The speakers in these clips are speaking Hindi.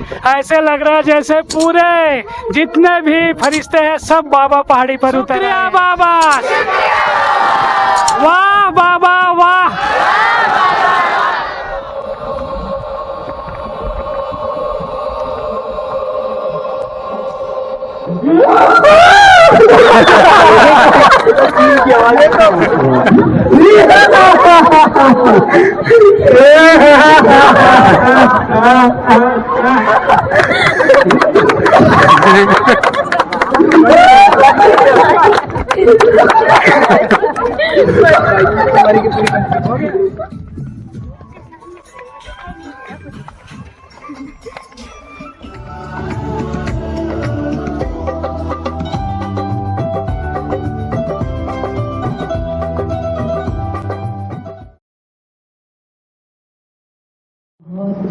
ऐसे लग रहा है जैसे पूरे जितने भी फरिश्ते हैं सब बाबा पहाड़ी पर उतरे हैं। बाबा वाह, बाबा वाह।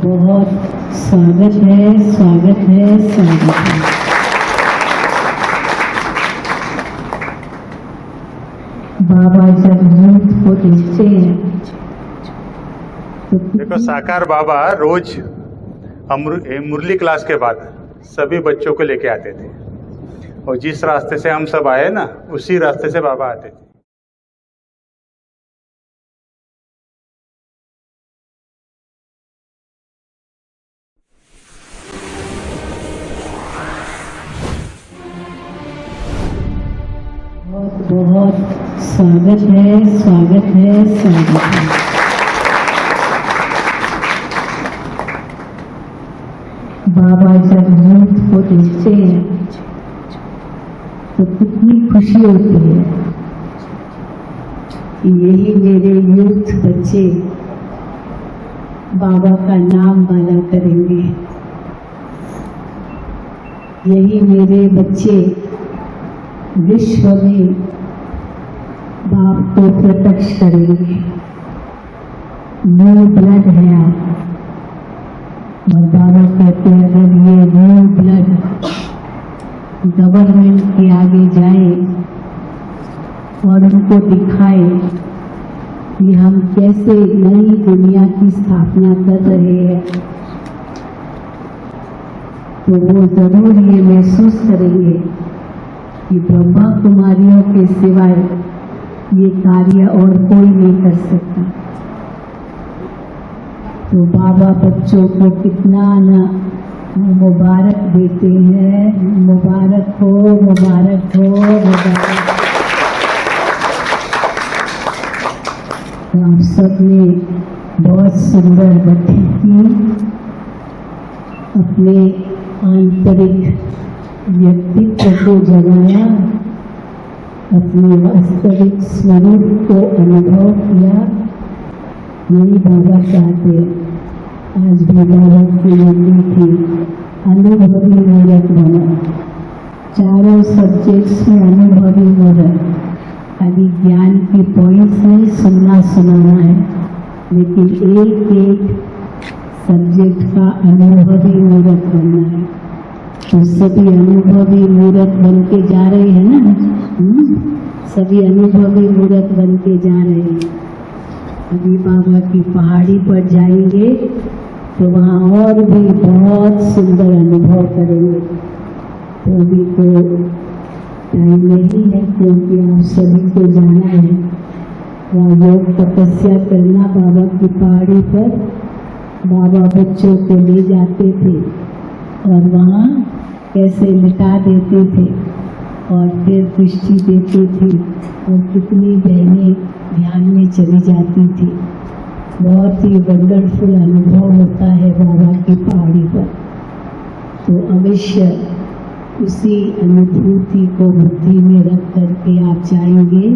बहुत स्वागत है, स्वागत है, स्वागत है। बाबा जब यूथ को देखते हैं तो देखो, साकार बाबा रोज मुरली क्लास के बाद सभी बच्चों को लेके आते थे और जिस रास्ते से हम सब आए ना उसी रास्ते से बाबा आते थे। बहुत स्वागत है, स्वागत है, स्वागत है। बाबा जब यूथ को देखते हैं तो कितनी खुशी होती है कि यही मेरे यूथ बच्चे बाबा का नाम वाला करेंगे, यही मेरे बच्चे विश्व में बाप को प्रत्यक्ष करेंगे। न्यू ब्लड है आप, और बाबा कहते हैं अगर ये न्यू ब्लड गवर्नमेंट के आगे जाए और उनको दिखाए कि हम कैसे नई दुनिया की स्थापना कर रहे हैं, तो वो जरूर ये महसूस करेंगे कि ब्रह्मा कुमारियों के सिवाय ये कार्य और कोई नहीं कर सकता। तो बाबा बच्चों को कितना ना मुबारक देते हैं, मुबारक हो, मुबारक हो, मुबारक। तो आप सबने बहुत सुंदर बच्ची की, अपने आंतरिक व्यक्तित्व को जगाया, अपने वास्तविक स्वरूप को अनुभव किया। यही बाबा चाहते। आज भी बाबा की मुरली थी, अनुभवी मूर्त बना। चारों सब्जेक्ट्स में अनुभवी मूर्त, खाली ज्ञान की पॉइंट्स नहीं सुनना सुनाना है, लेकिन एक एक सब्जेक्ट का अनुभवी मूर्त बनना है। तो सभी अनुभवी मूर्त बन के जा रहे हैं ना, सभी अनुभवी मूर्त बन के जा रहे हैं। अभी बाबा की पहाड़ी पर जाएंगे तो वहाँ और भी बहुत सुंदर अनुभव करेंगे। तो अभी तो टाइम नहीं है क्योंकि आप सभी को जाना है वहाँ योग तपस्या करना। बाबा की पहाड़ी पर बाबा बच्चों को ले जाते थे और वहाँ कैसे लिटा देते थे और फिर पुष्टि देते थे और कितनी बहनें ध्यान में चली जाती थी। बहुत ही वंडरफुल अनुभव होता है बाबा की पहाड़ी पर। तो अवश्य उसी अनुभूति को बुद्धि में रख करके आप जाएंगे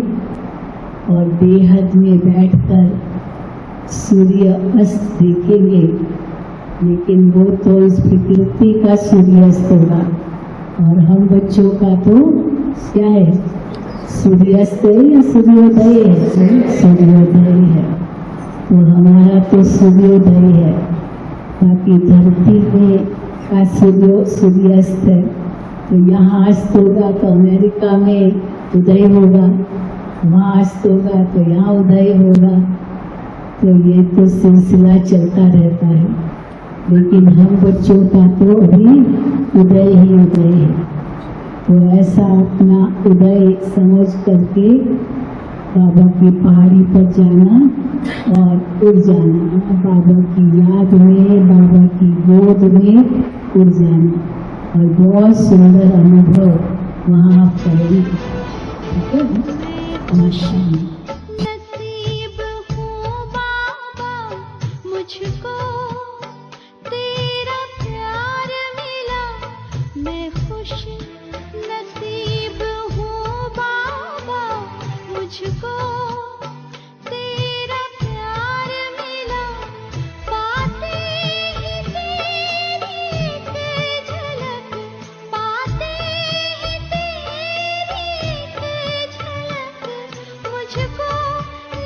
और बेहद में बैठकर सूर्य अस्त देखेंगे। लेकिन वो तो इस प्रकृति का सूर्यास्त होगा और हम बच्चों का तो क्या है, सूर्यास्त है या सूर्योदय है? सूर्योदय है। तो हमारा तो सूर्योदय है, बाकी धरती में का सूर्यास्त है। तो यहाँ अस्त होगा तो अमेरिका में उदय होगा, वहाँ अस्त होगा तो यहाँ उदय होगा। तो ये तो सिलसिला चलता रहता है। लेकिन हम बच्चों का तो अभी उदय ही उदय है। तो ऐसा अपना उदय समझ करके बाबा की पहाड़ी पर जाना और उड़ जाना, बाबा की याद में, बाबा की गोद में उड़ जाना, और बहुत सुंदर अनुभव वहाँ आप करेंगे। ठीक है ना? माशाअल्लाह। नसीब हो बाबा मुझको तेरा प्यार मिला, मैं खुश नसीब हूँ बाबा मुझको तेरा प्यार मिला, पाते ही तेरी एक झलक, पाते ही तेरी एक झलक, मुझको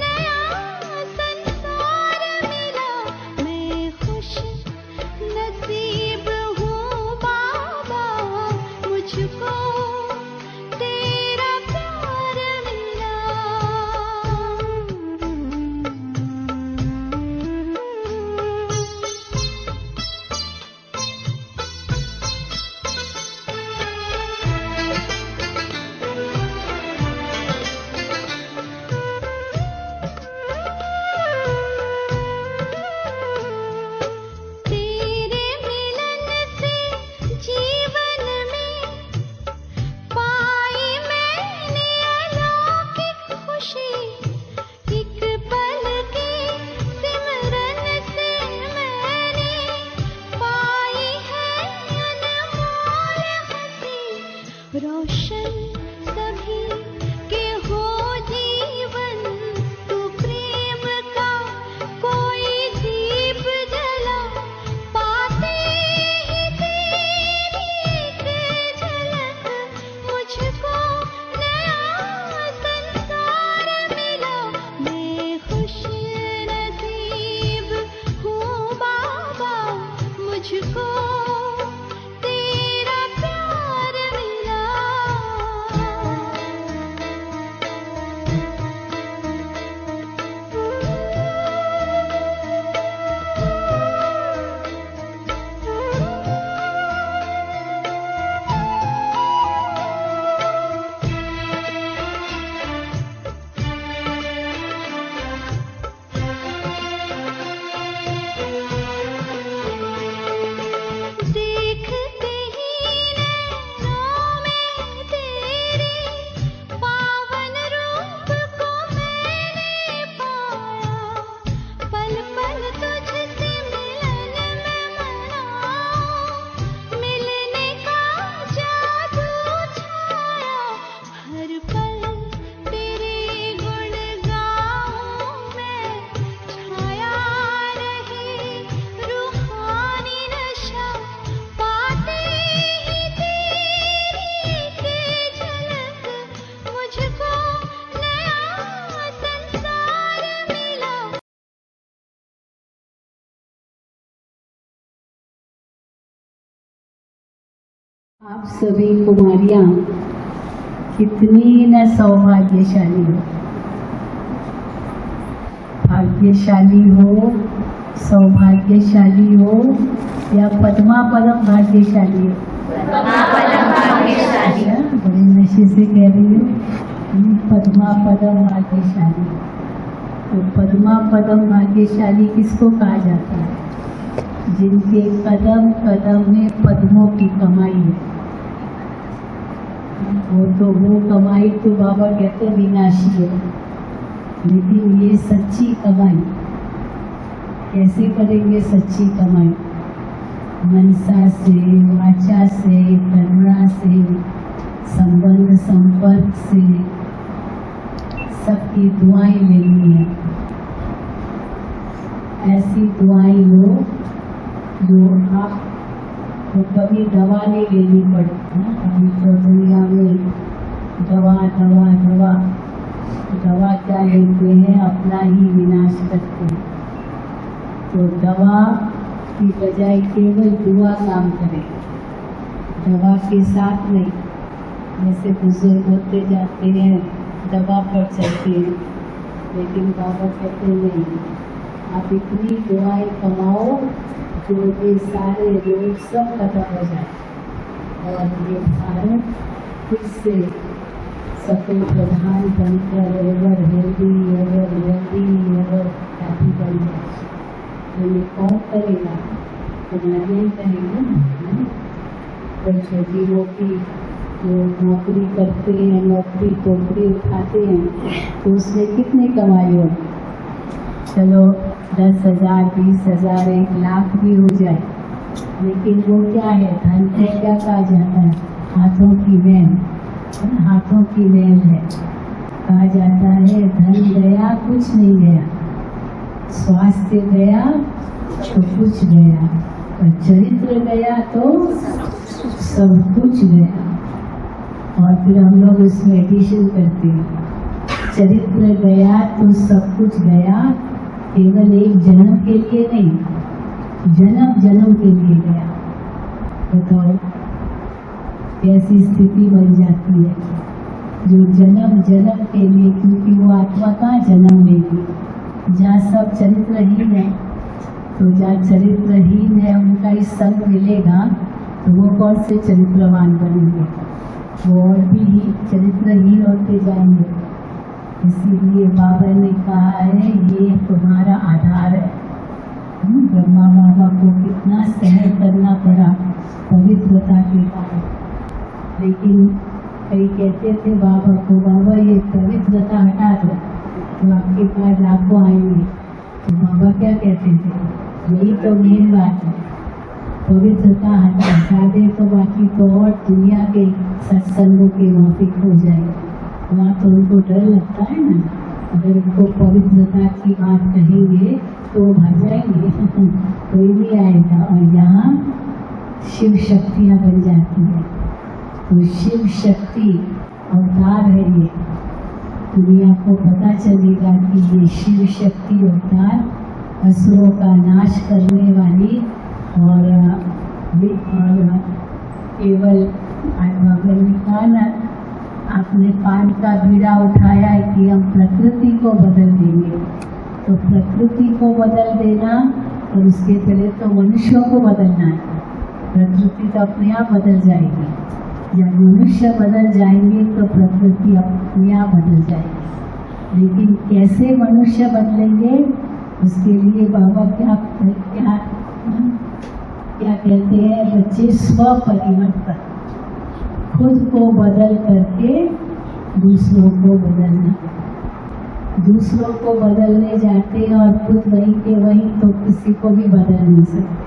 नया संसार मिला, मैं खुश नसीब हूँ बाबा मुझको तेरा प्यार मिला। तेरे मिलन से जीवन में पाई मैंने अलौकिक खुशी, एक पल के सिमरन से मैंने पाई है अनमोल हंसी, रोशन सभी के हो जीवन, तू प्रेम का कोई दीप जला, पाते ही तेरी एक झलक, मुझको नया संसार मिला, मैं खुश नसीब हूँ बाबा मुझको तेरा प्यार मिला। देखते ही नैनों में तेरे पावन रूप को मैंने पाया, पल पल तुझसे मिलन में मनाऊं, मिलने का जादू छाया, हर पल तेरे गुण गाऊं मैं, छाया रहे रूहानी नशा, पाते ही तेरी एक झलक, मुझको नया संसार मिला। आप सभी कुमारियां कितनी न सौभाग्यशाली हो, भाग्यशाली हो, सौभाग्यशाली हो, या पद्मा पदम भाग्यशाली हो? अच्छा, बड़े नशे से कह रही हो, पद्मा पदम भाग्यशाली। तो पद्मा पदम भाग्यशाली किसको कहा जाता है? जिनके कदम कदम में पद्मों की कमाई है। वो कमाई तो बाबा कहते विनाशी है, लेकिन ये सच्ची कमाई कैसे करेंगे? सच्ची कमाई मनसा से, वाचा से, करुणा से, संबंध संपर्क से, सबकी दुआएं लेनी है। ऐसी दुआएं लो जो आपको कभी दवा नहीं लेनी पड़ती है। अभी तो दुनिया में दवा दवा दवा दवा क्या लेते हैं? अपना ही विनाश करते हैं। तो दवा की बजाय केवल दुआ काम करे, दवा के साथ नहीं। जैसे बुजुर्ग होते जाते हैं, दवा पर चलते हैं, लेकिन बाबा कहते नहीं, आप इतनी दुआएं कमाओ तो ये सारे रोग सब खत्म हो जाए और ये भारत फिर से सबको प्रधान बनकर ever healthy ever wealthy ever happy बन जाए। तो ये कौन करेगा? तुम्हारे ही करेंगे ना। तो छोटी मोटी जो नौकरी करते हैं, नौकरी टोकरी उठाते हैं, तो उसमें कितनी कमाई होगी? चलो 10,000, 20,000, 1,00,000 भी हो जाए, लेकिन वो क्या है? धन को क्या कहा जाता है? हाथों की मैल, हाथों की मैल है। कहा जाता है धन गया कुछ नहीं गया, स्वास्थ्य गया तो कुछ गया, और चरित्र गया तो सब कुछ गया। और फिर हम लोग उसमें एडिशन करते हैं, चरित्र गया तो सब कुछ गया, केवल एक जन्म के लिए नहीं, जन्म जन्म के लिए गया। बताओ कैसी स्थिति बन जाती है जो जन्म जन्म के लिए, क्योंकि वो आत्मा कहाँ जन्म लेगी? जहाँ सब चरित्रहीन है, तो जहाँ चरित्रहीन है उनका ही संग मिलेगा, तो वो कौन से चरित्रवान बनेंगे? वो और भी चरित्रहीन होते जाएंगे। इसीलिए बाबा ने कहा है ये तुम्हारा आधार है। ब्रह्मा बाबा को कितना सहन करना पड़ा पवित्रता के कारण, लेकिन कई कहते थे बाबा को, बाबा ये पवित्रता हटा दो तो आपके पास लाखों आएंगे। तो बाबा क्या कहते थे? यही तो मेन बात है, पवित्रता हटा दे तो बाकी तो और दुनिया के सत्संगों के माफिक हो जाएंगे। वहाँ तो उनको डर लगता है ना, अगर उनको पवित्रता की बात कहेंगे तो वो भाग जाएंगे, कोई नहीं आएगा। और यहाँ शिव शक्तियाँ बन जाती हैं, तो शिव शक्ति अवतार है ये। दुनिया को पता चलेगा कि ये शिव शक्ति अवतार असुरों का नाश करने वाली और केवल भगवान ने कहा ना, आपने पान का बीड़ा उठाया है कि हम प्रकृति को बदल देंगे। तो प्रकृति को बदल देना और उसके पहले तो मनुष्यों को बदलना है। प्रकृति तो अपने आप बदल जाएगी, जब मनुष्य बदल जाएंगे तो प्रकृति अपने आप बदल जाएगी। लेकिन कैसे मनुष्य बदलेंगे, उसके लिए बाबा क्या कहते हैं बच्चे? स्वपरिवर्तन, खुद को बदल करके दूसरों को बदलना। दूसरों को बदलने जाते हैं और खुद वहीं के वहीं, तो किसी को भी बदल नहीं सकते।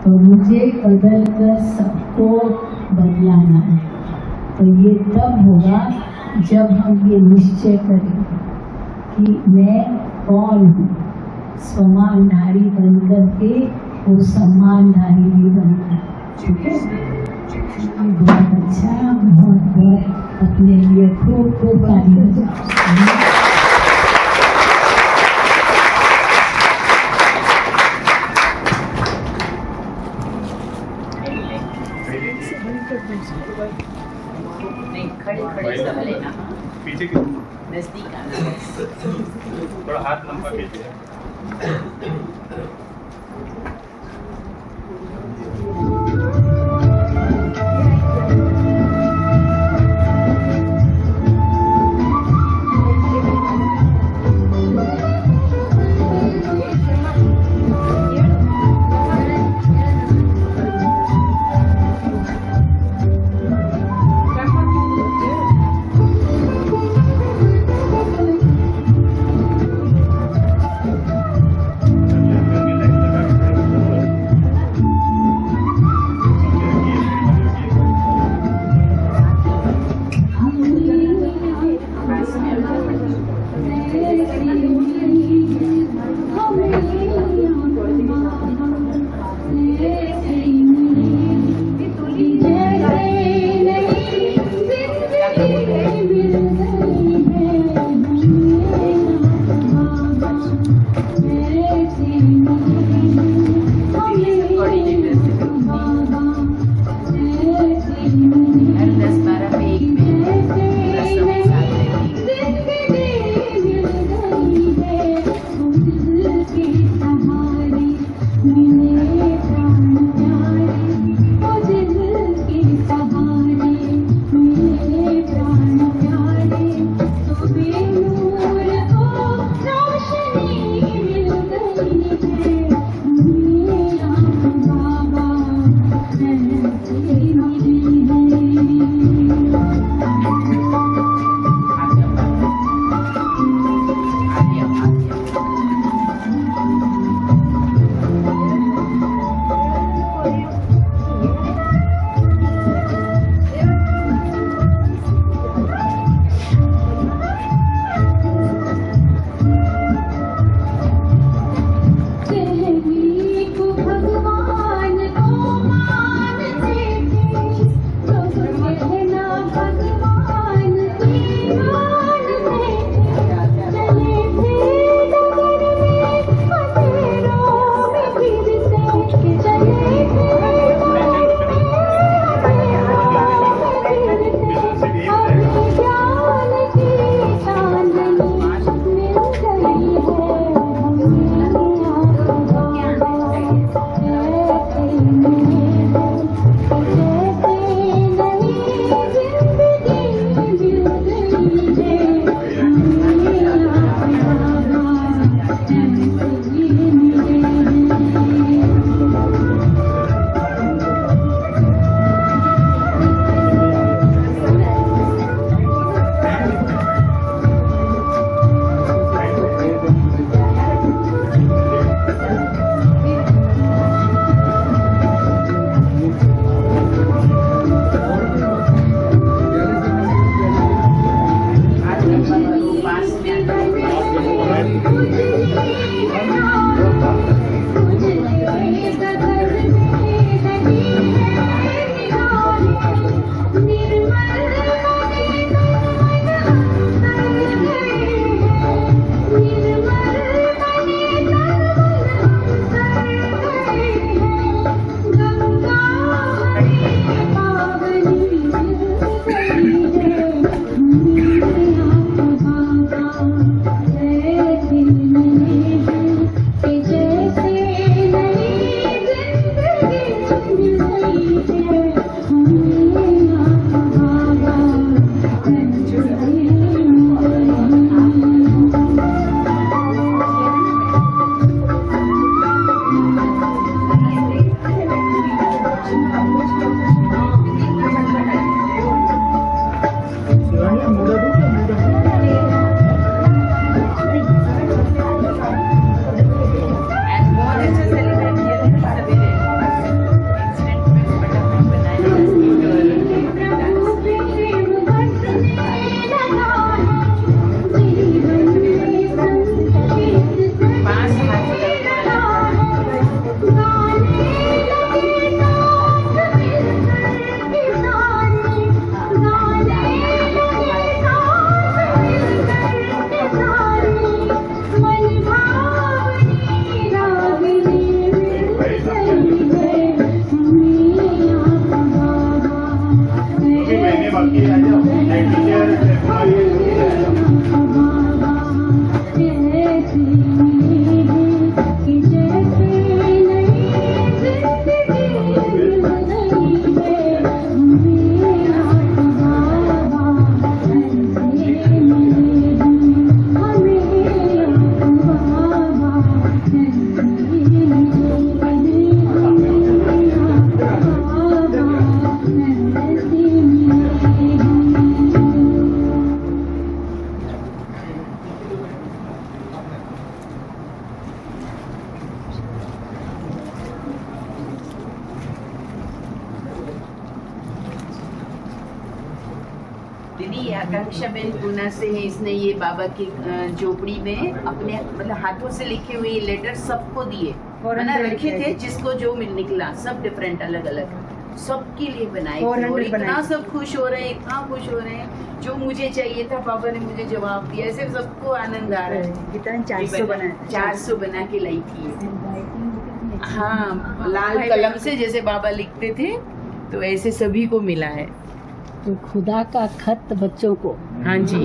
तो मुझे बदल कर सबको बदलाना है। तो ये तब होगा जब हम ये निश्चय करें कि मैं कौन हूँ, स्वमानधारी बन करके वो सम्मानधारी भी बनता है। ठीक है, बहुत अच्छा, बहुत अपने लिए खूब खूब ताली बजाओ। नहीं, खड़े सब लेना, पीछे की नजदीक आना। थोड़ा हाथ लंबा कीजिए। दीदी ये आकांक्षा बेन पूना से है, इसने ये बाबा की झोपड़ी में अपने मतलब हाथों से लिखे हुए ये लेटर सबको दिए, ना रखे थे, जिसको जो मिल निकला, सब डिफरेंट अलग अलग सबके लिए बनाए थे। और इतना सब खुश हो रहे हैं, इतना खुश हो रहे हैं, जो मुझे चाहिए था बाबा ने मुझे जवाब दिया, ऐसे सबको आनंद आ रहा है। कितना 400 बनाए, 400 बना के लाई थी ये। हाँ, लाल कलम से जैसे बाबा लिखते थे, तो ऐसे सभी को मिला है। तो खुदा का खत बच्चों को। हाँ जी,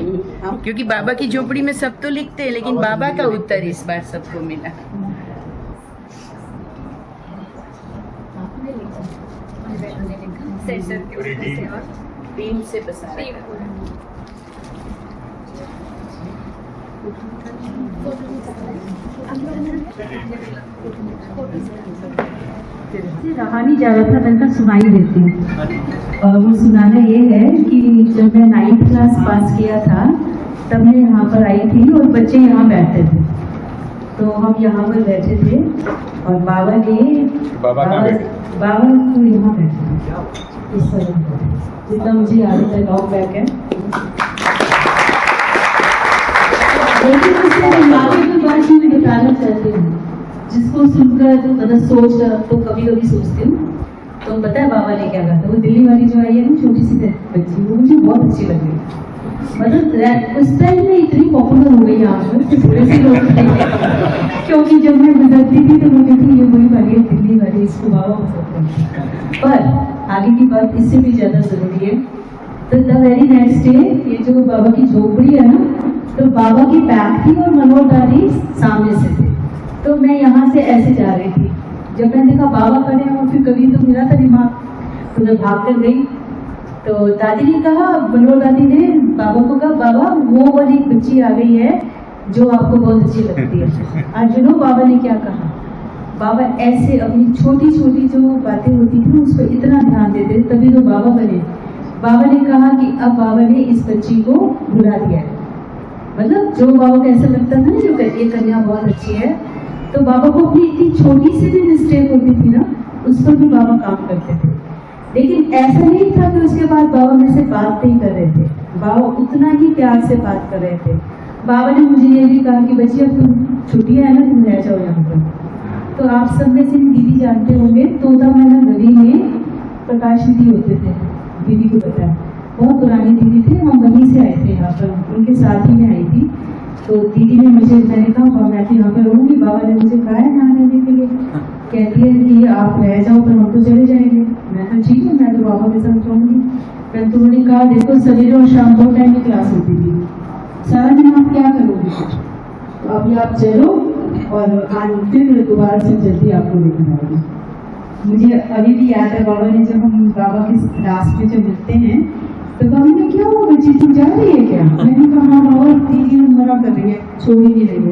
क्योंकि बाबा की झोपड़ी में सब तो लिखते हैं, लेकिन बाबा का उत्तर इस बार सबको मिला। प्रेम से पसारा रहानी जा रहा था, मैंने कहा सुनाई देती हूँ। और वो सुनाना ये है कि जब मैं 9th क्लास पास किया था, तब मैं यहाँ पर आई थी और बच्चे यहाँ बैठते थे, तो हम यहाँ पर बैठे थे और बाबा ने बाबा तो यहाँ बैठे थे इस तरह, जितना मुझे याद है लॉन्ग बैक है। लेकिन उससे आगे की बात मैं बताना चाहती हूँ, जिसको सुनकर मतलब सोच तो कभी कभी सोचती हूँ। तो पता है बाबा ने क्या कहा था, वो दिल्ली वाली जो आई है ना छोटी सी बच्ची, वो मुझे बहुत अच्छी लगी। मतलब उस टाइम में इतनी पॉपुलर हो गई यहाँ पर थोड़े से लोग थे, क्योंकि जब मैं गुजरती थी तो मुझे थी ये वही वाली है दिल्ली वाली, इसको बाबा पसंद करते। पर आगे की बात इससे भी ज़्यादा ज़रूरी है। तो द वेरी नेक्स्ट डे ये जो बाबा की झोपड़ी है ना, तो बाबा की बैक थी और मनोहर दादी सामने से थे। तो मैं यहाँ से ऐसे जा रही थी, जब मैंने देखा बाबा खड़े हैं और फिर कभी तो मिला था दिमाग, तो मैं भाग कर गई। तो दादी ने कहा, मनोहर दादी ने बाबा को कहा, बाबा वो वाली बच्ची आ गई है जो आपको बहुत अच्छी लगती है। आज जो बाबा ने क्या कहा, बाबा ऐसे अपनी छोटी छोटी जो बातें होती थी उस पर इतना ध्यान देते, तभी तो बाबा बने। बाबा ने कहा कि अब बाबा ने इस बच्ची को बुला दिया है। मतलब जो बाबा को ऐसा लगता था ना, जो ये कन्या बहुत अच्छी है, तो बाबा को अपनी इतनी छोटी सी भी मिस्टेक होती थी ना, उस पर भी बाबा काम करते थे। लेकिन ऐसा नहीं था कि उसके बाद बाबा मेरे से बात नहीं कर रहे थे, बाबा उतना ही प्यार से बात कर रहे थे। बाबा ने मुझे ये भी कहा कि बच्ची अब तुम छुट्टियाँ है ना, तुम रह जाओ यहाँ पर। तो आप सब में से दीदी जानते होंगे, तोता मैना गली में प्रकाश दीदी होते थे, दीदी को पता है, बहुत पुरानी दीदी थे, हम वहीं से आए थे यहाँ पर, उनके साथ ही में आई थी। तो दीदी ने मुझे, मैंने कहा मैं तो यहाँ पर रहूँगी, बाबा ने मुझे कहा है यहाँ रहने के लिए। कहती है कि आप रह जाओ पर हम तो चले जाएंगे। मैं तो ठीक है, मैं तो बाबा के साथ रहूँगी। फिर तो उन्होंने कहा देखो सवेरे और शाम 2 टाइम की क्लास होती थी, सारा दिन आप क्या करोगे, तो अभी आप चलो और आज फिर दोबारा से जल्दी आपको लेकर आएंगे। मुझे अभी भी याद है, बाबा ने जब हम बाबा के लास्ट में जब मिलते हैं तो बाबा ने क्या हुआ बच्ची तू जा रही है क्या? मैंने कहा हाँ बाबा, दीदी मना कर रही है, छोड़ ही नहीं रही है।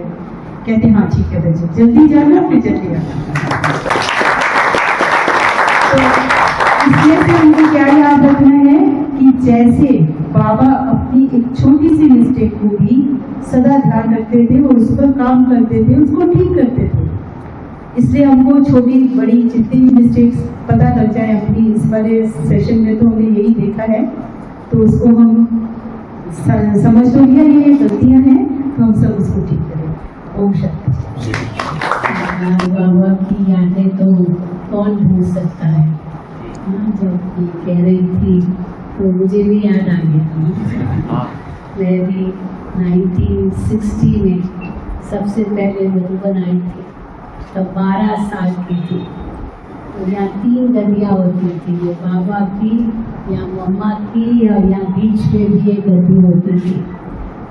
कहते हाँ ठीक है बच्ची, जल्दी जाना फिर जल्दी आना। तो इसलिए से मुझे क्या याद रखना है कि जैसे बाबा अपनी एक छोटी सी मिस्टेक को भी सदा ध्यान रखते थे और उस पर काम करते थे, उसको ठीक करते थे। इसलिए हमको छोटी बड़ी जितनी भी मिस्टेक्स पता लग जाए अपनी, इस वाले सेशन में तो हमने यही देखा है, तो उसको हम समझ तो लिया ये गलतियां हैं, तो हम सब उसको ठीक करें। ओम शांति। बाबा की यादें तो कौन भूल सकता है। जब ये कह रही थी तो मुझे भी याद आ गया। मैं भी 1960 में सबसे पहले मधुबन आई थी, तब 12 साल की थी। तो यहाँ 3 गद्दियाँ होती थी, ये बाबा की, यहाँ मम्मा की, और यहाँ बीच में भी एक गद्दी होती थी।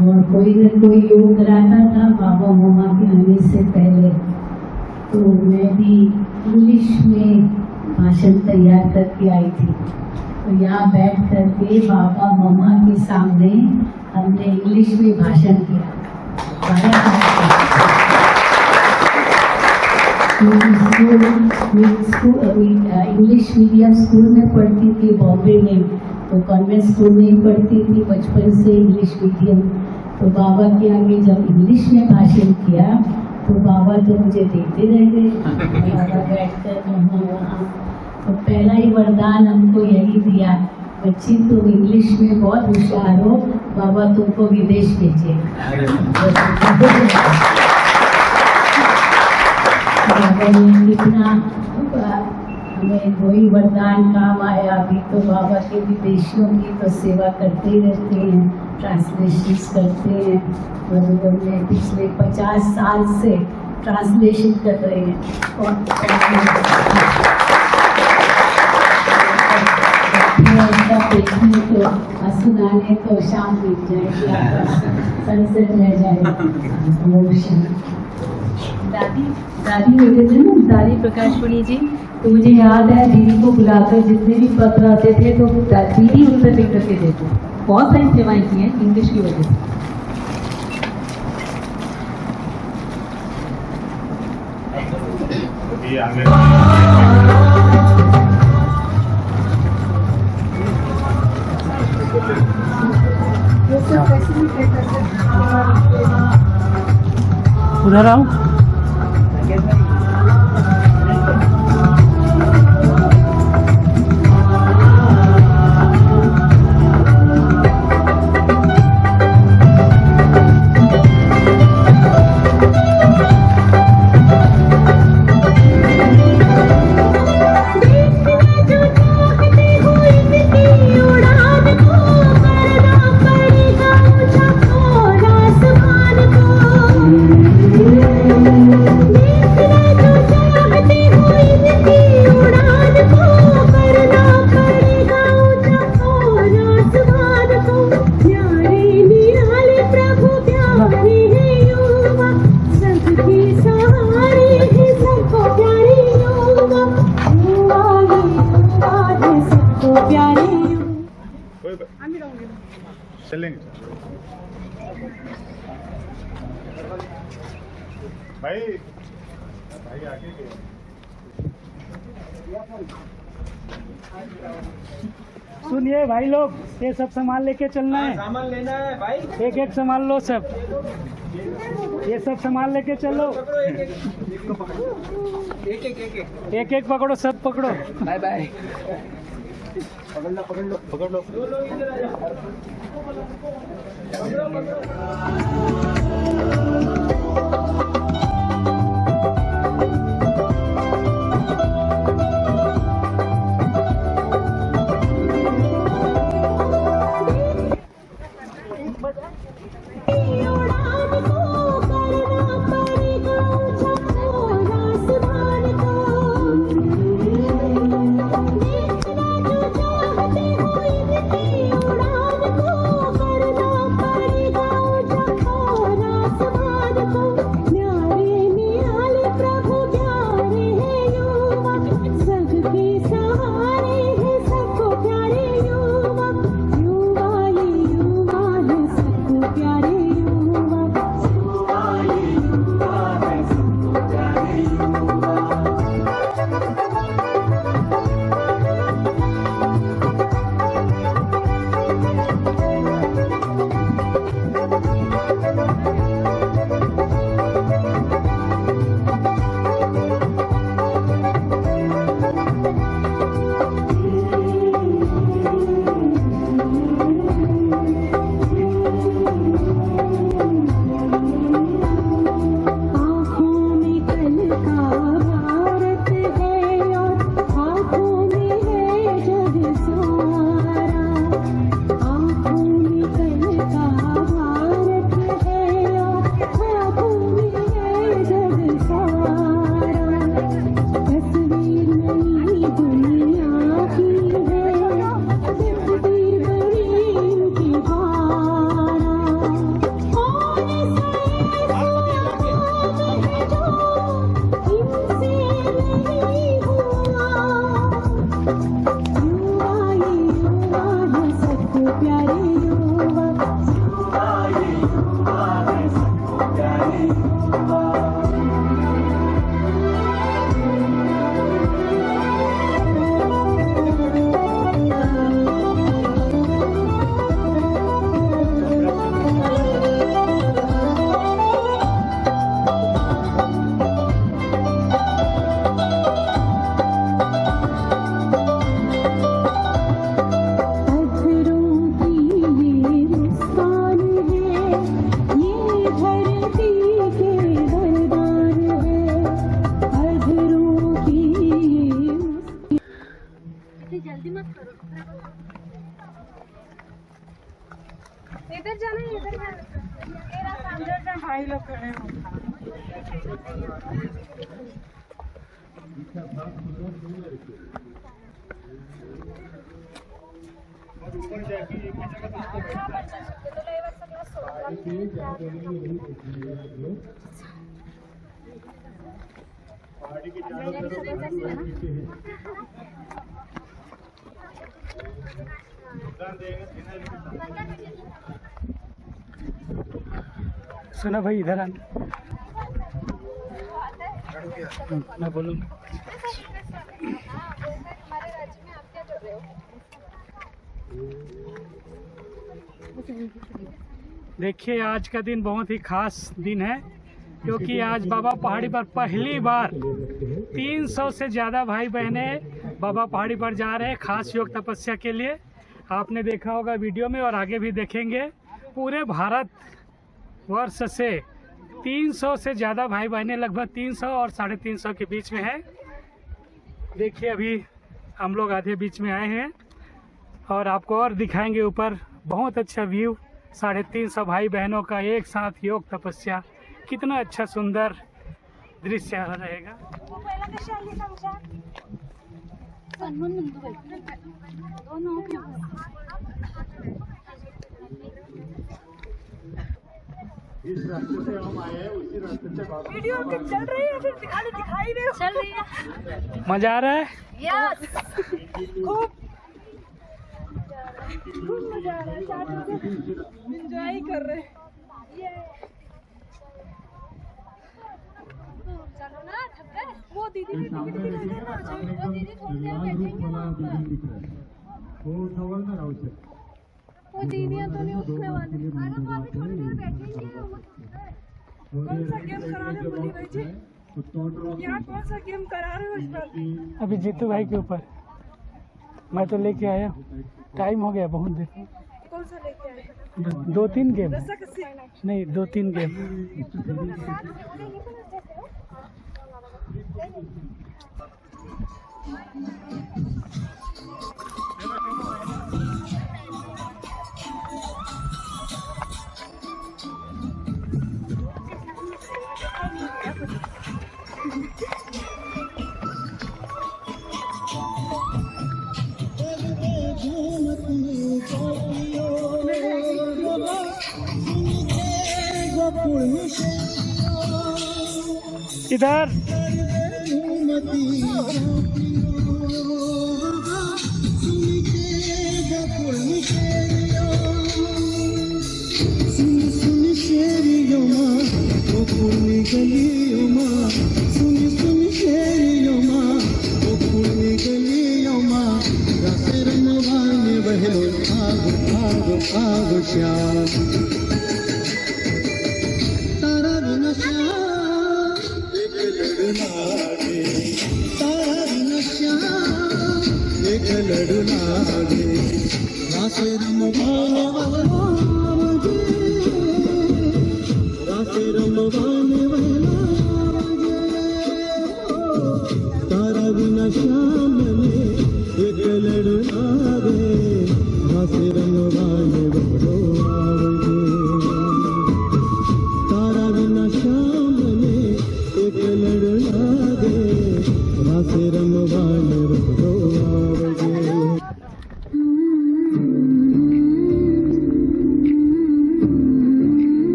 और कोई न कोई योग कराता था बाबा मम्मा के आने से पहले। तो मैं भी इंग्लिश में भाषण तैयार करके आई थी। तो यहाँ बैठ करके बाबा मम्मा के सामने हमने इंग्लिश में भाषण किया। इंग्लिश मीडियम स्कूल में पढ़ती थी बॉम्बे में, तो कॉन्वेंट स्कूल में ही पढ़ती थी बचपन से इंग्लिश मीडियम। तो बाबा के आगे जब इंग्लिश में भाषण किया तो बाबा तो मुझे देखते रह गए। बाबा बैठ कर वहाँ तो पहला ही वरदान हमको यही दिया बच्ची तुम इंग्लिश में बहुत होशियार हो, बाबा तुमको विदेश भेजे। बाबा ने कितना हमें वही वरदान काम आया। अभी तो बाबा के विदेशियों की तो सेवा करते ही रहते हैं, ट्रांसलेशन करते हैं। मधुबन में पिछले 50 साल से ट्रांसलेशन कर रहे हैं और देखने तो सुनाने तो शाम बीत जाएगी, आपका सनसेट रह जाएगा। दादी होते थे ना, दादी प्रकाशमणि जी, तो मुझे याद है दीदी को बुलाकर जितने भी पत्र आते थे तो दीदी उत्तर लिख करके देते। बहुत सारी सेवाएं की हैं इंग्लिश की वजह से। उधर आओ। चलेंगे भाई भाई आगे के सुनिए भाई लोग, ये सब सामान लेके चलना है। सामान लेना है भाई। एक एक सामान लो सब, ये सब सामान लेके चलो। एक एक पकड़ो, सब पकड़ो। Bye bye. पकड़ लो पकड़ लो पकड़ लो। जल्दी मत करो। इधर जाना, इधर जाना। मेरा अंदर में भाई लोग खड़े हो। सुना भाई इधर आना। मैं बोलूँगा। हमारे राज्य में आप क्या कर रहे हो? देखिए आज का दिन बहुत ही खास दिन है, क्योंकि आज बाबा पहाड़ी पर पहली बार 300 से ज़्यादा भाई बहने बाबा पहाड़ी पर जा रहे हैं खास योग तपस्या के लिए। आपने देखा होगा वीडियो में और आगे भी देखेंगे। पूरे भारत वर्ष से 300 से ज़्यादा भाई बहने, लगभग 300 और 350 के बीच में है। देखिए अभी हम लोग आधे बीच में आए हैं और आपको और दिखाएंगे ऊपर बहुत अच्छा व्यू। 350 भाई बहनों का एक साथ योग तपस्या, कितना अच्छा सुंदर दृश्य रहेगा। इस रास्ते से हम आए हैं, उसी रास्ते से वापस। वीडियो चल रही है, फिर दिखाई नहीं चल रही है। मजा आ रहा है? यस, खूब मजा आ रहा है। एंजॉय कर रहे हैं। ये चलो ना, थक गए। वो दीदी भी टिकट दिखा देना। वो दीदी थोड़ी देर बैठेंगे वहाँ पर। वो दीदियाँ तो नहीं उठने वाली। अरे वो अभी थोड़ी देर बैठेंगे। कौन सा गेम करा रहे हो मुन्नी भाई जी? यहाँ कौन सा गेम करा रहे हो इस बार? अभी जीतू भाई के ऊपर मैं तो लेके आया, टाइम हो गया बहुत देर। कौन सा लेके आए? 2-3 गेम, रस्साकस्सी नहीं 2-3 गेम। इधर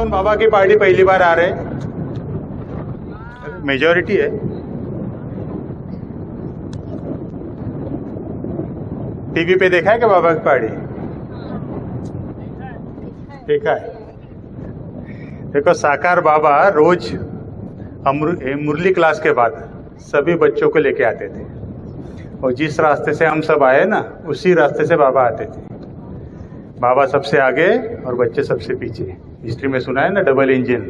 बाबा की पार्टी पहली बार आ रहे हैं? मेजॉरिटी है। टीवी पे देखा है क्या बाबा की पार्टी? देखा है। देखो साकार बाबा रोज मुरली क्लास के बाद सभी बच्चों को लेके आते थे, और जिस रास्ते से हम सब आए ना उसी रास्ते से बाबा आते थे। बाबा सबसे आगे और बच्चे सबसे पीछे। हिस्ट्री में सुना है ना, डबल इंजन।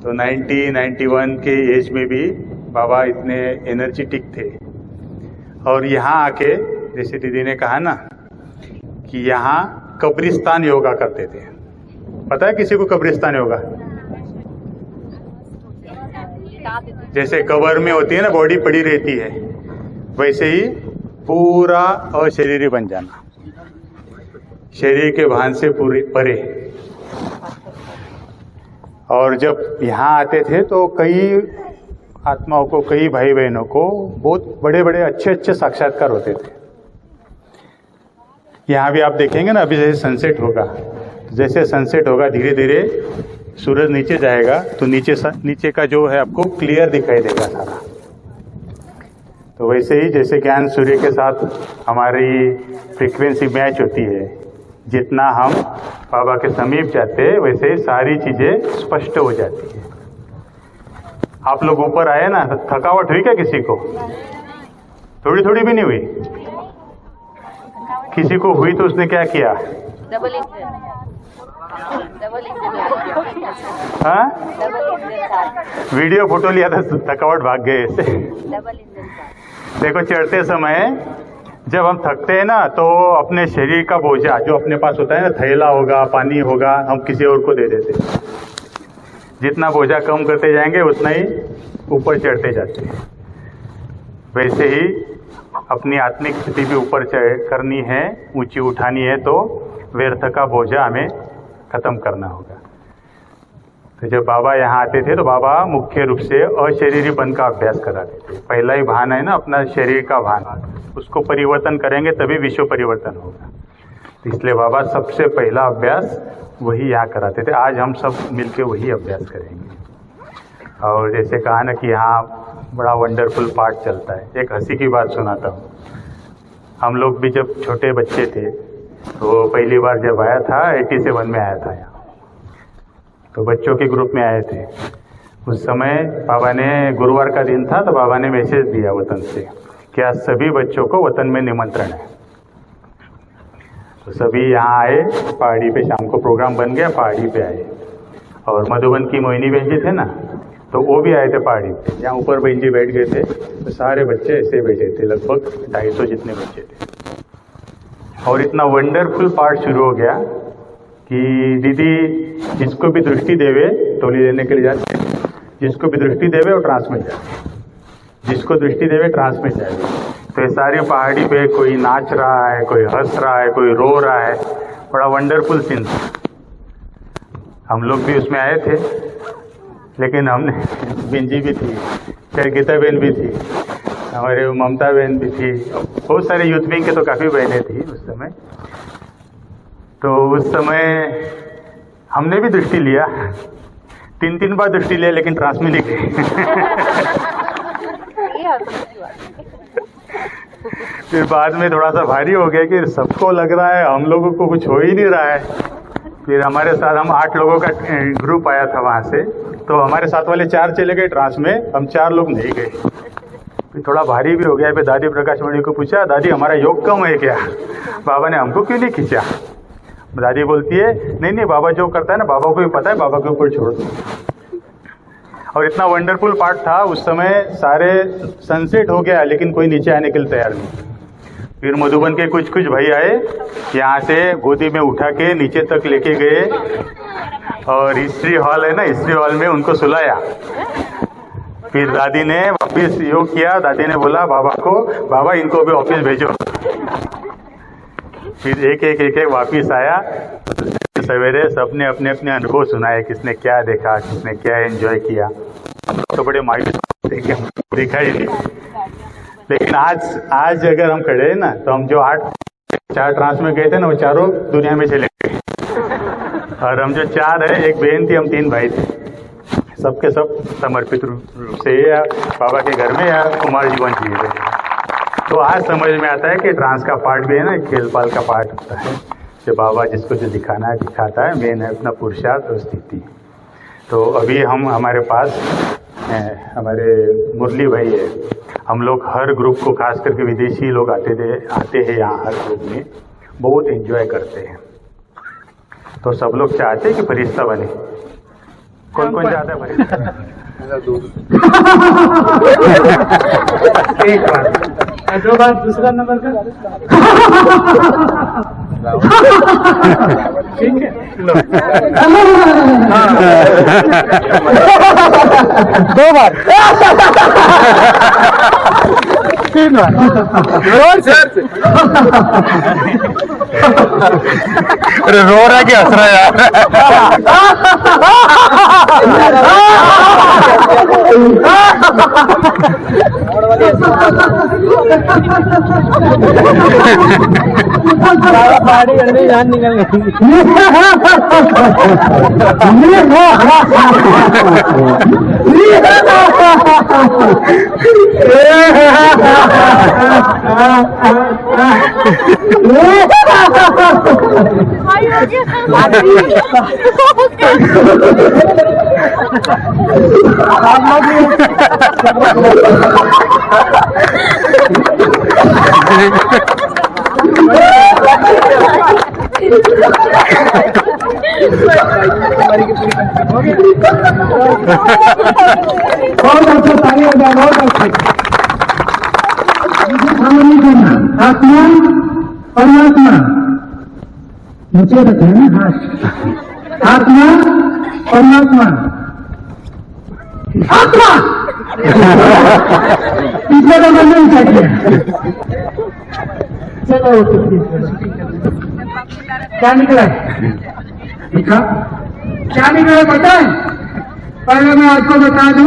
तो 91 के एज में भी बाबा इतने एनर्जेटिक थे। और यहाँ आके जैसे दीदी ने कहा ना कि यहाँ कब्रिस्तान योगा करते थे। पता है किसी को कब्रिस्तान योगा? जैसे कबर में होती है ना, बॉडी पड़ी रहती है, वैसे ही पूरा अशरीरी बन जाना, शरीर के भान से पूरे परे। और जब यहाँ आते थे तो कई आत्माओं को, कई भाई बहनों को बहुत बड़े बड़े अच्छे अच्छे साक्षात्कार होते थे। यहाँ भी आप देखेंगे ना, अभी जैसे सनसेट होगा, जैसे सनसेट होगा धीरे धीरे सूरज नीचे जाएगा तो नीचे का जो है आपको क्लियर दिखाई देगा सारा। तो वैसे ही जैसे ज्ञान सूर्य के साथ हमारी फ्रीक्वेंसी मैच होती है, जितना हम बाबा के समीप जाते हैं वैसे सारी चीजें स्पष्ट हो जाती है। आप लोग ऊपर आए ना, थकावट हुई क्या किसी को? थोड़ी थोड़ी भी नहीं हुई? किसी को हुई तो उसने क्या किया? हाँ, वीडियो फोटो लिया था, थकावट भाग गए ऐसे। देखो चढ़ते समय जब हम थकते हैं ना तो अपने शरीर का बोझा जो अपने पास होता है ना, थैला होगा, पानी होगा, हम किसी और को दे देते हैं। जितना बोझा कम करते जाएंगे उतना ही ऊपर चढ़ते जाते हैं। वैसे ही अपनी आत्मिक स्थिति भी ऊपर करनी है, ऊंची उठानी है, तो व्यर्थ का बोझा हमें खत्म करना होगा। तो जब बाबा यहाँ आते थे तो बाबा मुख्य रूप से अशरीरी बन का अभ्यास कराते थे। पहला ही भान है ना अपना शरीर का भान, उसको परिवर्तन करेंगे तभी विश्व परिवर्तन होगा। तो इसलिए बाबा सबसे पहला अभ्यास वही यहाँ कराते थे। आज हम सब मिलके वही अभ्यास करेंगे। और जैसे कहा ना कि यहाँ बड़ा वंडरफुल पाठ चलता है। एक हंसी की बात सुनाता हूँ। हम लोग भी जब छोटे बच्चे थे तो पहली बार जब आया था 87 में आया था यहाँ, तो बच्चों के ग्रुप में आए थे। उस समय बाबा ने, गुरुवार का दिन था, तो बाबा ने मैसेज दिया वतन से कि आज सभी बच्चों को वतन में निमंत्रण है। तो सभी यहाँ आए, पहाड़ी पे शाम को प्रोग्राम बन गया, पहाड़ी पे आए। और मधुबन की मोहिनी बहन जी थे ना, तो वो भी आए थे पहाड़ी पे। यहाँ ऊपर बहन जी बैठ गए थे, तो सारे बच्चे ऐसे बैठे थे, लगभग 250 जितने बच्चे थे। और इतना वंडरफुल पार्ट शुरू हो गया कि दीदी जिसको भी दृष्टि देवे टोली लेने के लिए जाते, जिसको भी दृष्टि देवे वो ट्रांसमिट जाए, जिसको दृष्टि देवे ट्रांसमिट जाएगा। तो ये सारी पहाड़ी पे कोई नाच रहा है, कोई हंस रहा है, कोई रो रहा है, बड़ा वंडरफुल सीन था। हम लोग भी उसमें आए थे, लेकिन हमने, बिंजी भी थी, फिर गीता बहन भी थी, हमारे ममता बहन भी थी, बहुत सारे यूथ विंग के तो काफ़ी बहनें थी उस समय। तो उस समय हमने भी दृष्टि लिया, 3 बार दृष्टि लिया, लेकिन ट्रांसमिट नहीं गई। फिर बाद में थोड़ा सा भारी हो गया कि सबको लग रहा है, हम लोगों को कुछ हो ही नहीं रहा है। फिर हमारे साथ हम 8 लोगों का ग्रुप आया था वहाँ से, तो हमारे साथ वाले 4 चले गए ट्रांस में, हम 4 लोग नहीं गए। फिर थोड़ा भारी भी हो गया। फिर दादी प्रकाशमणि को पूछा, दादी हमारा योग कम है क्या? बाबा ने हमको क्यों नहीं खींचा? दादी बोलती है, नहीं नहीं, बाबा जो करता है ना, बाबा को भी पता है, बाबा के ऊपर छोड़ दो। और इतना वंडरफुल पार्ट था उस समय, सारे सनसेट हो गया लेकिन कोई नीचे आने के लिए तैयार नहीं। फिर मधुबन के कुछ भाई आए, यहाँ से गोदी में उठा के नीचे तक लेके गए, और हिस्ट्री हॉल है ना, हिस्ट्री हॉल में उनको सुलाया। फिर दादी ने वापिस योग किया। दादी ने बोला बाबा को, बाबा इनको भी ऑफिस भेजो। फिर एक वापिस आया। सवेरे सबने अपने अपने अनुभव सुनाए, किसने क्या देखा, किसने क्या एंजॉय किया। तो बड़े मायूस थे कि हमको देखा ही नहीं। लेकिन आज अगर हम खड़े हैं ना, तो हम जो 4 ट्रांस में गए थे ना, वो चारों दुनिया में चले गए। और हम जो 4 है, एक बहन थी, हम 3 भाई थे, सबके सब समर्पित रूप से या बाबा के घर में या कुमार जीवन जी में। तो आज समझ में आता है कि ट्रांस का पार्ट भी है ना, खेल-पाल का पार्ट होता है, कि बाबा जिसको जो दिखाना है दिखाता है। मेन है अपना पुरुषार्थ और स्थिति। तो अभी हमारे पास हमारे मुरली भाई है। हम लोग हर ग्रुप को, खास करके विदेशी लोग आते हैं यहाँ, हर ग्रुप में बहुत एंजॉय करते हैं। तो सब लोग चाहते हैं कि फरिश्ता बने। कौन चाहता है फरिश्ता? एक बार, 2 बार, दूसरा नंबर का ठीक है, लो 2 बार, 3 बार, अरे रो रहा है कि हंस रहा है यार? जान निकल बहुत अच्छा, ताली बजाओ, बहुत अच्छा। आत्मा परमात्मा नीचे रखे ना हाथ। आत्मा परमात्मा, आत्मा पीछे तो मन नहीं चाहिए। चलो क्या निकला? क्या निकला पता है? पहले मैं आपको बता दूं,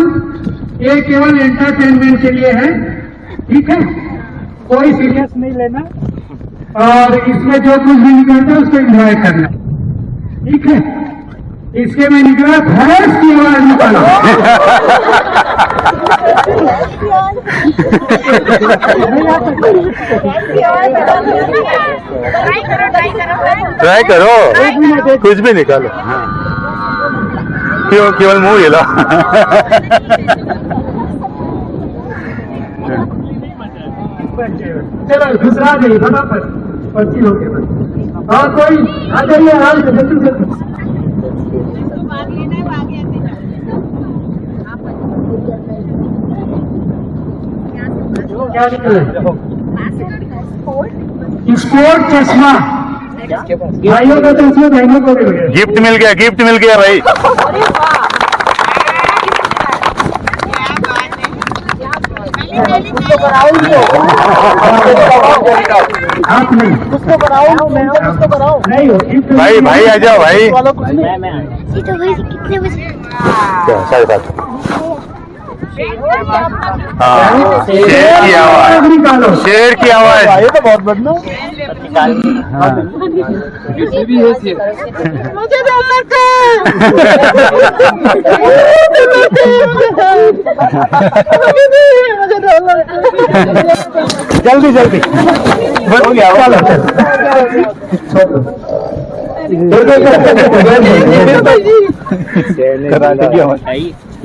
ये केवल एंटरटेनमेंट के लिए है, ठीक है, कोई सीरियस नहीं लेना, और इसमें जो कुछ भी निकलता है उसको एंजॉय करना, ठीक है। इसके में निकला भैंस की आवाज निकालो। ट्राई करो, कुछ भी निकालो। क्यों केवल मुंह हिला। चलो दूसरा नहीं, फटाफट पर्ची हो गया। और कोई आ जाइए आराम से, जल्दी जल्दी। क्या निकले? स्पोर्ट चश्मा, भाइयों का चश्मा बहनों को भी मिले। गिफ्ट मिल गया, गिफ्ट मिल गया भाई। हाथ नहीं, उसको कराओ, मैं उसको कराओ। नहीं हो गिफ्ट भाई भाई आ जाओ भाई। ये तो वही कितने बजे? क्या 7:30? हाँ, शेर की आवाज, निकालो। शेर की आवाज। ये तो बहुत बढ़िया। मुझे डर लगता जल्दी जल्दी हो गया,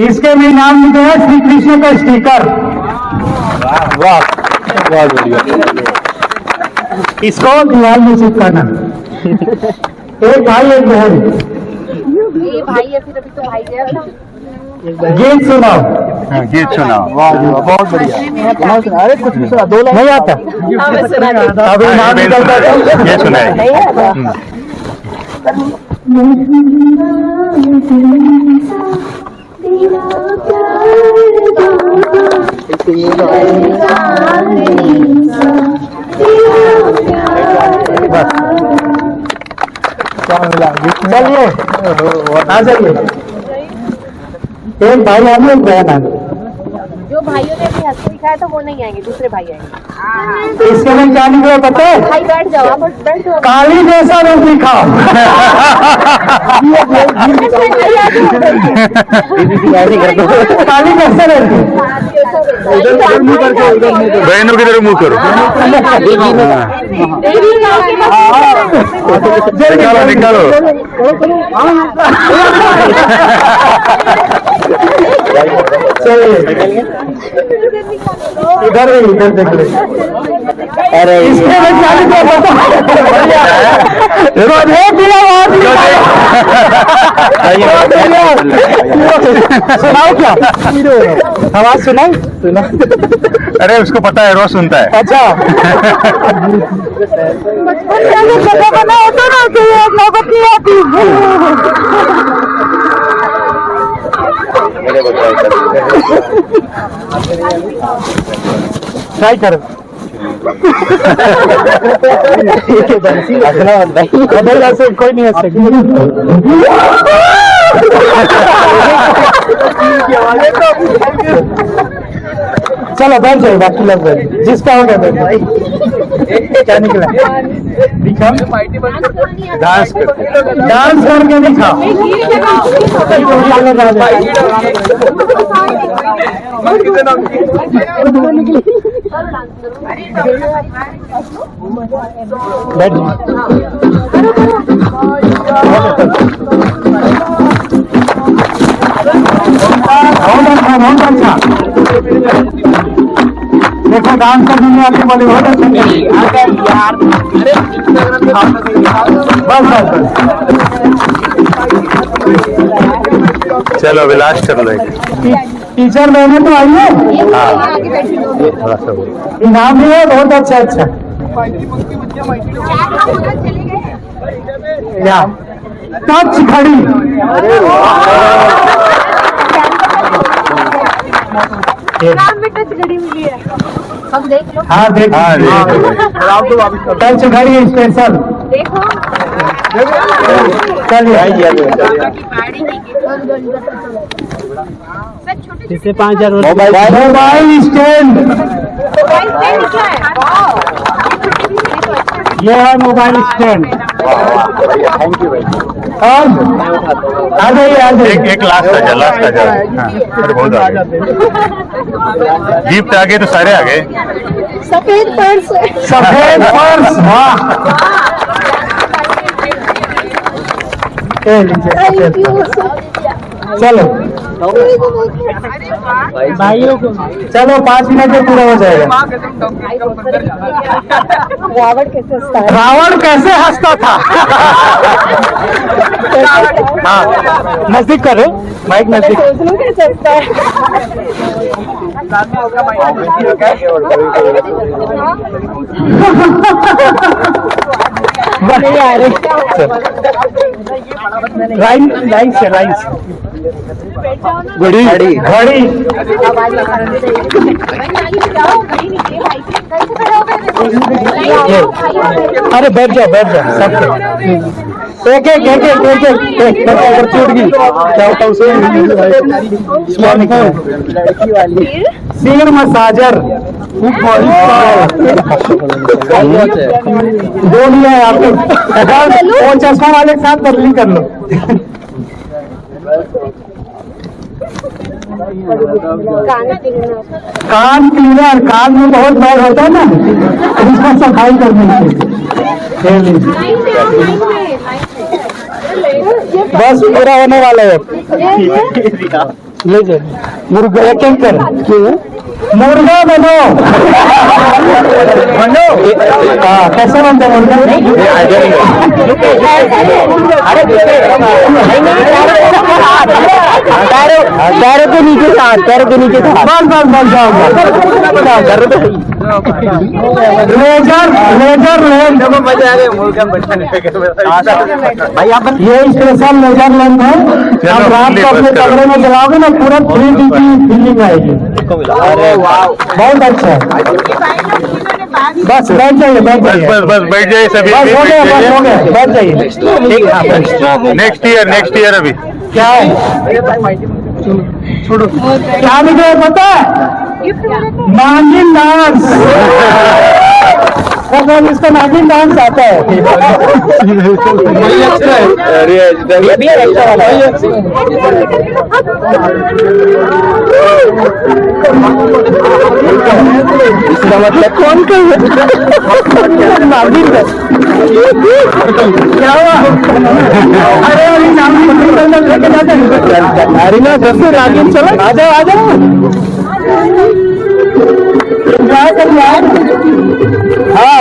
इसके भी नाम लिखे हैं श्री कृष्ण का स्टिकर। वाह बहुत बढ़िया। इसको दीवार में चिपकाना। एक भाई एक बहन, ये भाई है, फिर अभी तो भाई है। गीत सुनाओ। हाँ, गीत सुनाओ। वाह जी वाह, बहुत बढ़िया। अरे कुछ भी सुना, 2 लाइन नहीं आता। अभी नाम निकलता है, ये सुनाए। चलिए आ जाइए। एक भाई आने, एक बहन आने। जो भाइयों ने अभी हंस दिखाया था वो नहीं आएंगे, दूसरे भाई आएंगे। इसके में क्या निकला पता है? भाई बैठ जाओ, आप बैठ जाओ। काली जैसा रूप दिखाओ। काली जैसा रूप। बहनों की तरफ मुंह करो। निकालो निकालो। इधर इधर देख ले। अरे इसमें मैं क्या लिखा सुनाओ, क्या आवाज सुनाओ। सुना? अरे उसको पता है, रोज सुनता है। अच्छा ट्राई करो। ऐसे कोई नहीं हंस चलो बैठ जाओ, बाकी लोग बैठ। जिसका हो गया भाई। क्या निकला? दिखा, डांस करके। डांस करके दिखा। बैठ बहुत अच्छा। देखो डांस करने में आपकी बॉलीवुड अच्छा नहीं। बस बस बस। चलो अभी लास्ट कर लो। टीचर मैंने तो आई है। हाँ थोड़ा सा इनाम भी है, बहुत अच्छा अच्छा। क्या टच घड़ी। में टच घड़ी मिली है, हम देख लो। हाँ देख, टच घड़ी स्पेशल। देखो चलिए इससे 5,000 मोबाइल स्टैंड, ये है मोबाइल स्टैंड। थैंक यू भाई। आ जाइए। एक लास्ट आ जा। अरे बहुत आ गए, गिफ्ट आ गए तो सारे आ गए। सफेद पर्स। वाह। चलो भाइयों को चलो 5 मिनट में पूरा हो जाएगा। रावण कैसे हंसता था? हाँ, नजदीक करो, माइक नजदीक। लाइन से घड़ी अरे बैठ जाओ सबके एक छूट गई। क्या होता है उसे? सिर मसाजर दो लिया है आपको। वो चश्मा वाले के साथ बदली कर लो। कान क्लीनर, कान में बहुत बैग होता है ना, उसका सफाई करने के लिए। बस पूरा होने वाला है। ले जाओ मुर्गा कर मुर्गा बनो। हाँ, कैसे बनता है मुर्गा? पैरों के नीचे था, पैरों के नीचे था। बस लेजर लैंप मजा आ रहे मुर्गा भाई। आप ये स्पेशल लेजर लैंप है, आप रात को अपने कमरे में जलाओगे ना, पूरा 3D की फीलिंग आएगी। बहुत अच्छा है। बस बैठ जाइए, बस बैठ जाइए सभी। हो गया, बैठ जाइए। नेक्स्ट ईयर अभी क्या है? छोड़ो, क्या लिखा है पता है? नागिन डांस। इसका नागिन डांस आता है। ये भी अच्छा वाला है। इसका मतलब कौन नागिन क्या हुआ? अरे ना जब से नागिन चला, आ जाओ हाँ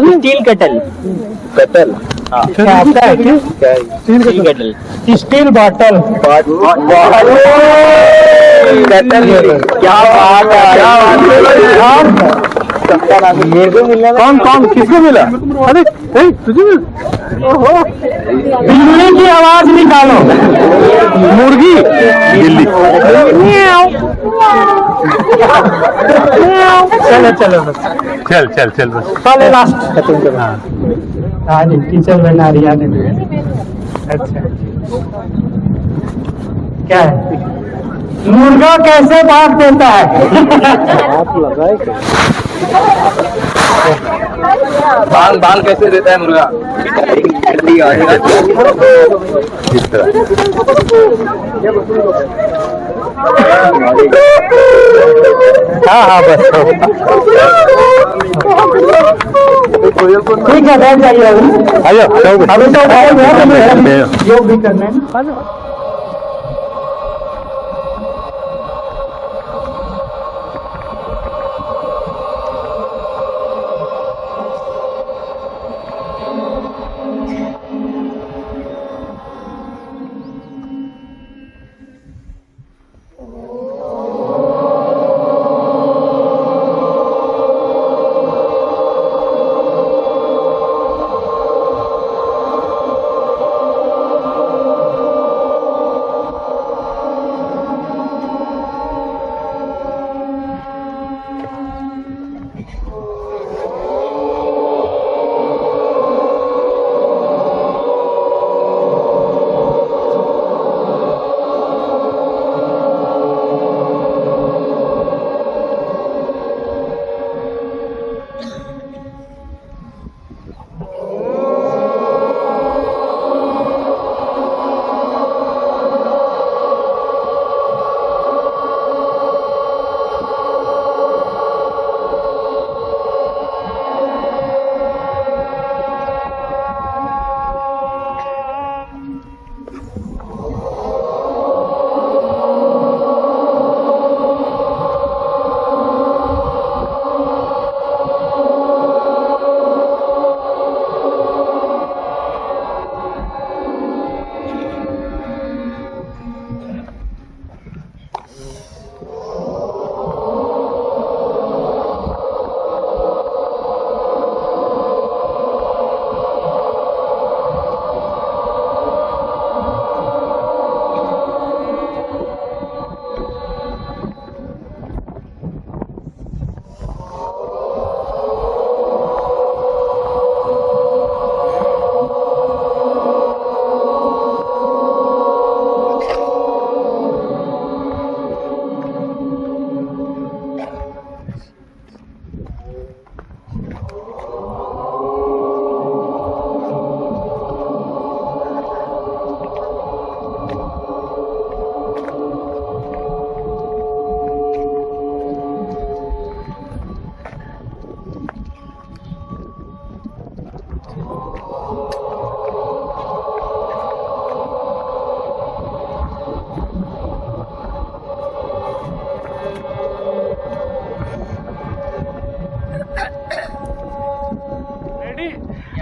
स्टील कटल क्या आता है? स्टील कटल, स्टील बॉटल। क्या बात है? मेरे को मिला। कौन किसको मिला? अरे तुझे मिला? बिल्ली की आवाज निकालो। मुर्गी, बिल्ली। चलो बस, चल बस। चले लास्ट खत्म करो। हाँ जी, टीचर बना रही है। अच्छा, क्या है? मुर्गा कैसे भाग देता है? आप लगाए बाल कैसे देता है मुर्गा? इस तरह। हाँ बस ठीक है, बैठ जाइए। अभी तो योग भी करना है।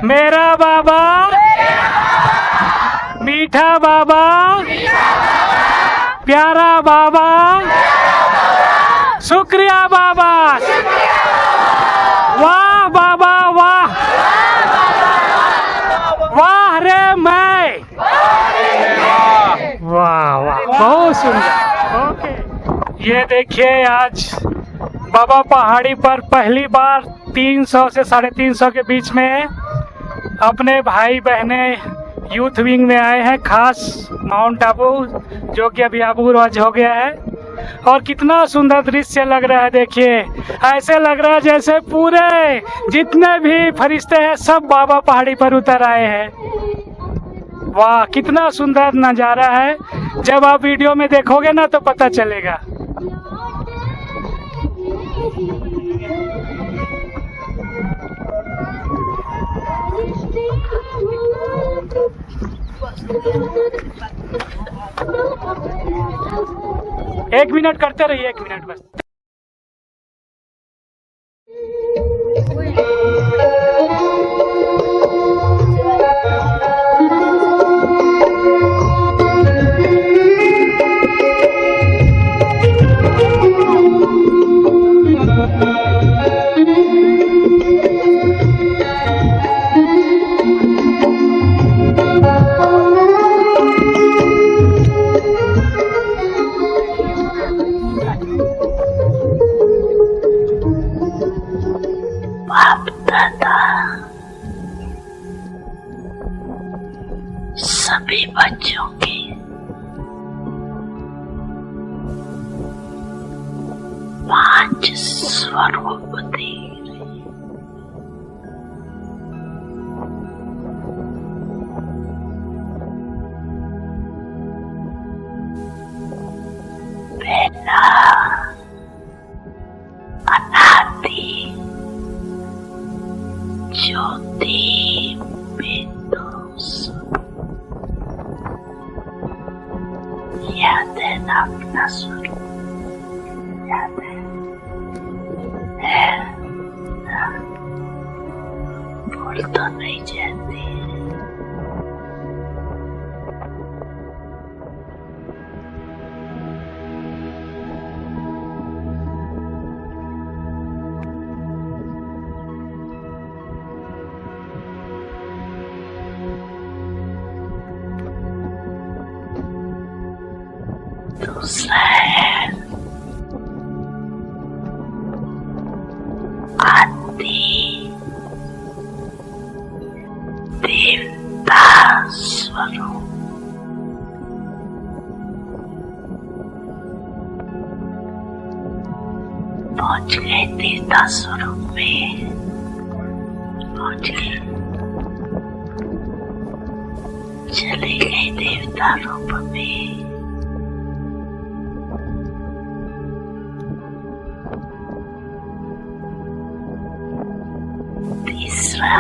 मेरा बाबा मीठा बाबा प्यारा बाबा शुक्रिया बाबा वाह बाबा वाह वाह रे मैं वाह वाह बहुत सुंदर। ओके ये देखिए आज बाबा पहाड़ी पर पहली बार 300 से 350 के बीच में अपने भाई बहने यूथ विंग में आए हैं, खास माउंट आबू जो कि अभी आबू रोज हो गया है। और कितना सुंदर दृश्य लग रहा है, देखिए ऐसे लग रहा है जैसे पूरे जितने भी फरिश्ते हैं सब बाबा पहाड़ी पर उतर आए हैं। वाह कितना सुंदर नज़ारा है, जब आप वीडियो में देखोगे ना तो पता चलेगा। एक मिनट करते रहिए, 1 मिनट बस। सभी बच्चों की पांच स्वरूप दे पहला अनादि ज्योति बिंदु याद है ना अपना स्वरूप, याद है ना? भूल तो नहीं जाती। दूसरा है आदि देवता स्वरूप, पहुंच गए देवता स्वरूप में, पहुंच गए, चले गए देवता रूप में। तीसरा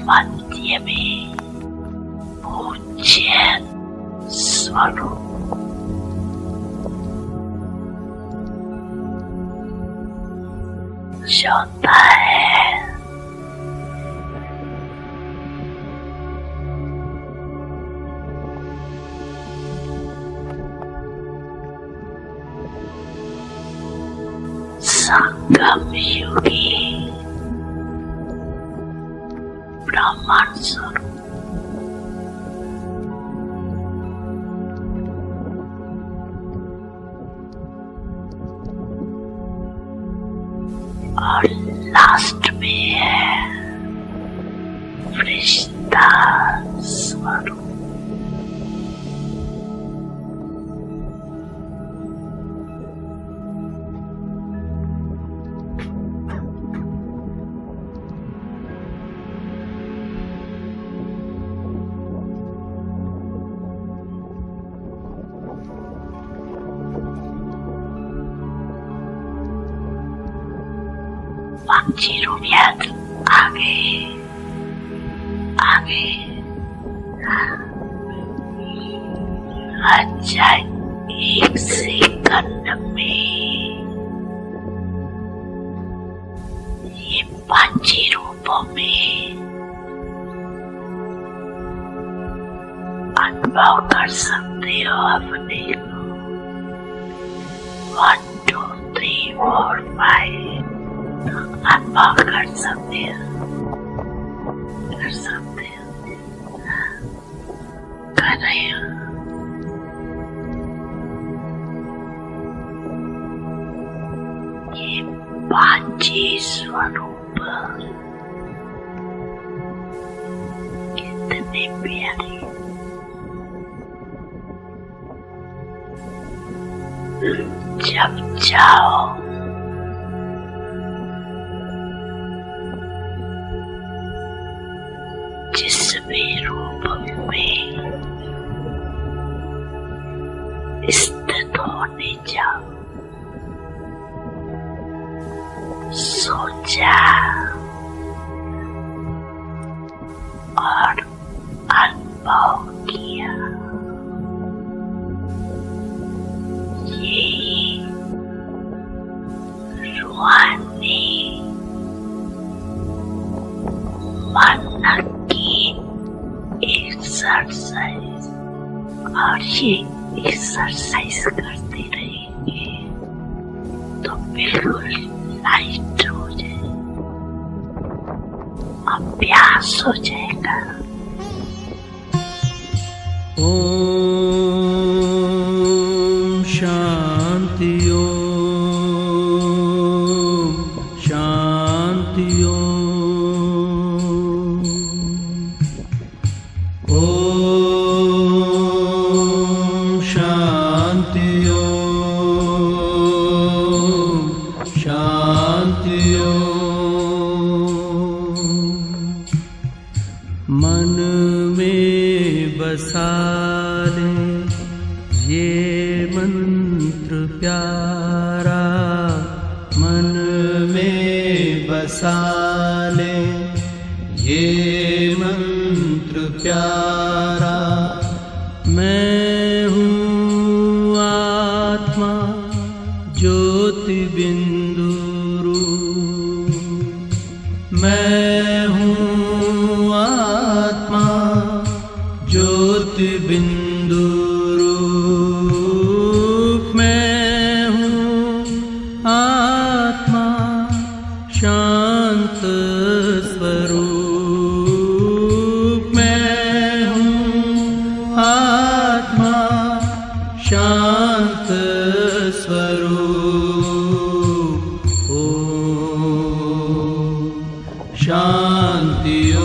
मध्य में पूज्य स्वरूप, चौथा है संगम युगी ब्रह्मांड स्वरूप। और लास्ट में है फरिश्ता स्वरूप। पांची रूपियात आगे आगे अच्छा 1 सेकंड में ये पंची रूपों में अनुभव कर सकते हो अपने को। 1 2 3 4 5 अनुभव कर सकते हो, कर रहे हो। ये पांची स्वरूप कितने प्यारे, जब जाओ जिस भी रूप में स्थित होने जाओ, सोचा और अनुभव किया। ये रूहानी मन की एक्सरसाइज, और ये एक्सरसाइज करते रहेंगे तो बिल्कुल लाइट हो जाए, अभ्यास हो जाएगा। ओम शांति, ओम शांति, ओम शांति, ओम शांति। मन में बसा ले ये मंत्र प्यारा, मन में बसा ले ये मंत्र प्यारा। मैं हूँ आत्मा ज्योति बिंदु रूप, मैं हूँ आत्मा ज्योति बिंदु रूप, मैं हूँ आत्मा शांत स्वरूप, मैं हूँ आत्मा शांत स्वरूप। ओम शांति, ओम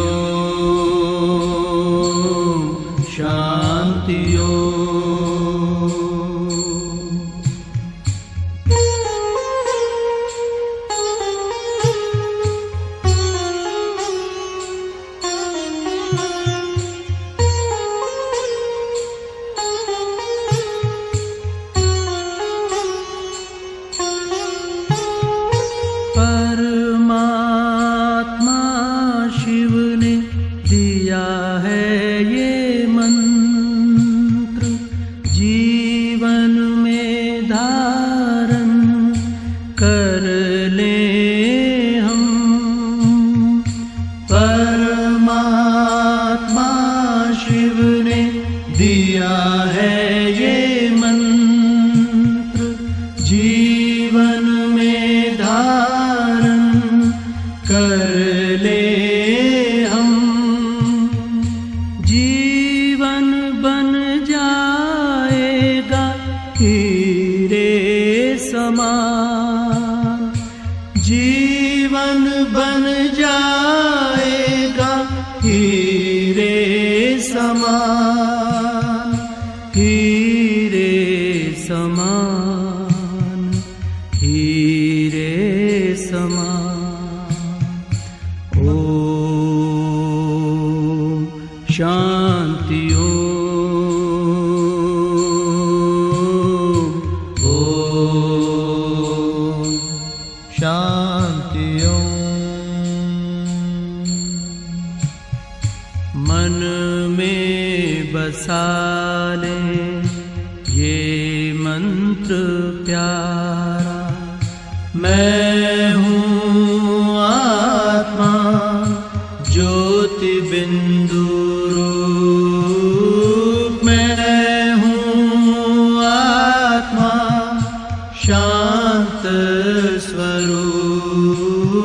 शांति, ओम। परमात्मा शिव ने दिया है ये मंत्र, जीवन में धारण कर ले हम। परमात्मा शिव ने दिया है ये मंत्र, जीवन में धारण कर ले हम। जीवन बन जाएगा हीरे समान, जीवन बन जाएगा हीरे समान, हीरे समान, हीरे समान। ओम शांति, ओम शांति, मन में बसा ले ये मंत्र प्यारा, मैं